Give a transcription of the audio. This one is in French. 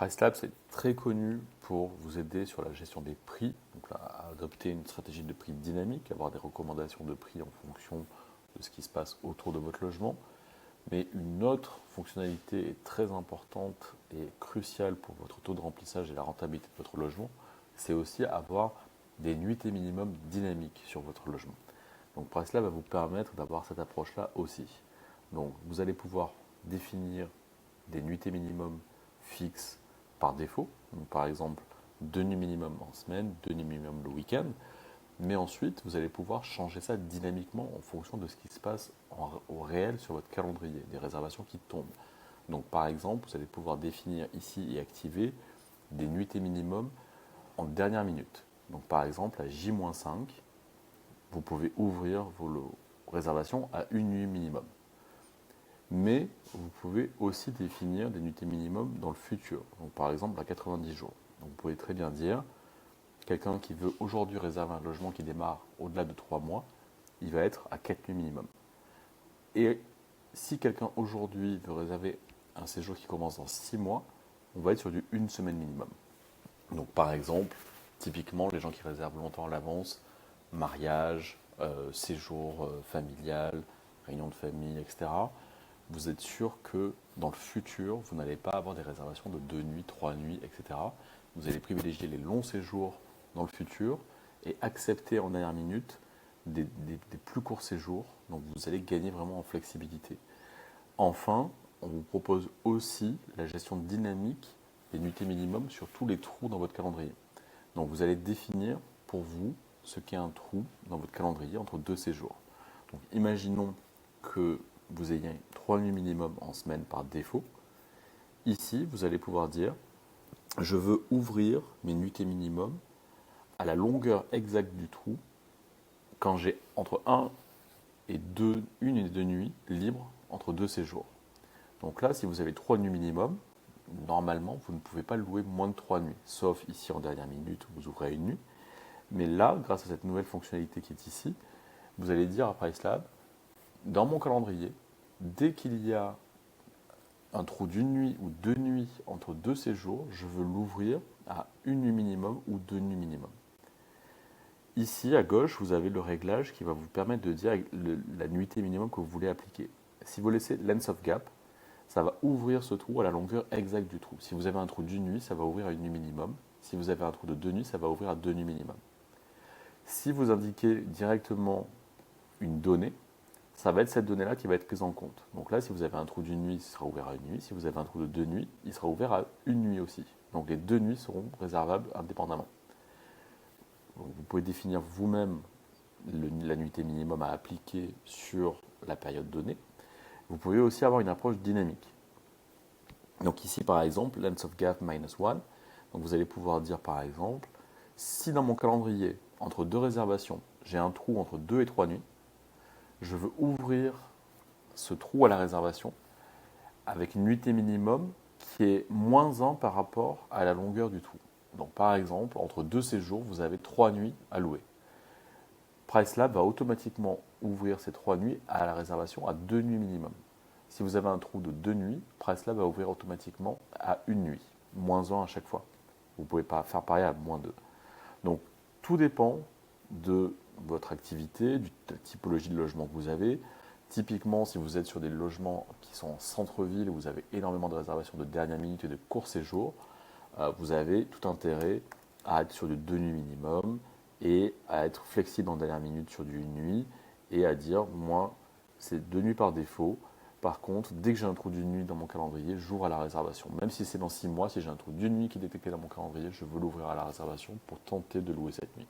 Pricelab, c'est très connu pour vous aider sur la gestion des prix, donc là, à adopter une stratégie de prix dynamique, avoir des recommandations de prix en fonction de ce qui se passe autour de votre logement. Mais une autre fonctionnalité est très importante et cruciale pour votre taux de remplissage et la rentabilité de votre logement, c'est aussi avoir des nuitées minimum dynamiques sur votre logement. Donc Pricelab va vous permettre d'avoir cette approche-là aussi. Donc vous allez pouvoir définir des nuitées minimum fixes par défaut. Donc, par exemple, 2 nuits minimum en semaine, 2 nuits minimum le week-end. Mais ensuite, vous allez pouvoir changer ça dynamiquement en fonction de ce qui se passe au réel sur votre calendrier, des réservations qui tombent. Donc, par exemple, vous allez pouvoir définir ici et activer des nuitées minimum en dernière minute. Donc, par exemple, à J-5, vous pouvez ouvrir vos réservations à une nuit minimum. Mais vous pouvez aussi définir des nuitées minimum dans le futur, donc par exemple à 90 jours. Donc vous pouvez très bien dire, quelqu'un qui veut aujourd'hui réserver un logement qui démarre au-delà de 3 mois, il va être à 4 nuits minimum. Et si quelqu'un aujourd'hui veut réserver un séjour qui commence dans 6 mois, on va être sur du 1 semaine minimum. Donc par exemple, typiquement les gens qui réservent longtemps à l'avance, mariage, séjour familial, réunion de famille, etc., vous êtes sûr que dans le futur, vous n'allez pas avoir des réservations de 2 nuits, 3 nuits, etc. Vous allez privilégier les longs séjours dans le futur et accepter en dernière minute des plus courts séjours. Donc vous allez gagner vraiment en flexibilité. Enfin, on vous propose aussi la gestion dynamique des nuitées minimum sur tous les trous dans votre calendrier. Donc vous allez définir pour vous ce qu'est un trou dans votre calendrier entre deux séjours. Donc imaginons que vous ayez 3 nuits minimum en semaine par défaut. Ici, vous allez pouvoir dire, je veux ouvrir mes nuitées minimum à la longueur exacte du trou quand j'ai entre 1 et 2, une et 2 nuits libres entre deux séjours. Donc là, si vous avez 3 nuits minimum, normalement, vous ne pouvez pas louer moins de 3 nuits, sauf ici en dernière minute où vous ouvrez une nuit. Mais là, grâce à cette nouvelle fonctionnalité qui est ici, vous allez dire à Pricelab, dans mon calendrier, dès qu'il y a un trou d'une nuit ou 2 nuits entre deux séjours, je veux l'ouvrir à 1 nuit minimum ou 2 nuits minimum. Ici, à gauche, vous avez le réglage qui va vous permettre de dire la nuitée minimum que vous voulez appliquer. Si vous laissez length of gap, ça va ouvrir ce trou à la longueur exacte du trou. Si vous avez un trou d'une nuit, ça va ouvrir à 1 nuit minimum. Si vous avez un trou de 2 nuits, ça va ouvrir à 2 nuits minimum. Si vous indiquez directement une donnée, ça va être cette donnée-là qui va être prise en compte. Donc là, si vous avez un trou d'une nuit, il sera ouvert à 1 nuit. Si vous avez un trou de 2 nuits, il sera ouvert à 1 nuit aussi. Donc les 2 nuits seront réservables indépendamment. Donc vous pouvez définir vous-même la nuitée minimum à appliquer sur la période donnée. Vous pouvez aussi avoir une approche dynamique. Donc ici, par exemple, length of gap -1. Donc vous allez pouvoir dire, par exemple, si dans mon calendrier, entre deux réservations, j'ai un trou entre 2 et 3 nuits, je veux ouvrir ce trou à la réservation avec une nuitée minimum qui est -1 par rapport à la longueur du trou. Donc par exemple, entre deux séjours, vous avez 3 nuits à louer. Pricelab va automatiquement ouvrir ces 3 nuits à la réservation à 2 nuits minimum. Si vous avez un trou de 2 nuits, Pricelab va ouvrir automatiquement à 1 nuit, -1 à chaque fois. Vous ne pouvez pas faire pareil à -2. Donc tout dépend de votre activité, de la typologie de logement que vous avez. Typiquement, si vous êtes sur des logements qui sont en centre-ville, où vous avez énormément de réservations de dernière minute et de court séjour, vous avez tout intérêt à être sur du 2 nuits minimum et à être flexible en dernière minute sur du 1 nuit et à dire, moi, c'est 2 nuits par défaut. Par contre, dès que j'ai un trou d'une nuit dans mon calendrier, j'ouvre à la réservation. Même si c'est dans 6 mois, si j'ai un trou d'une nuit qui est détecté dans mon calendrier, je veux l'ouvrir à la réservation pour tenter de louer cette nuit.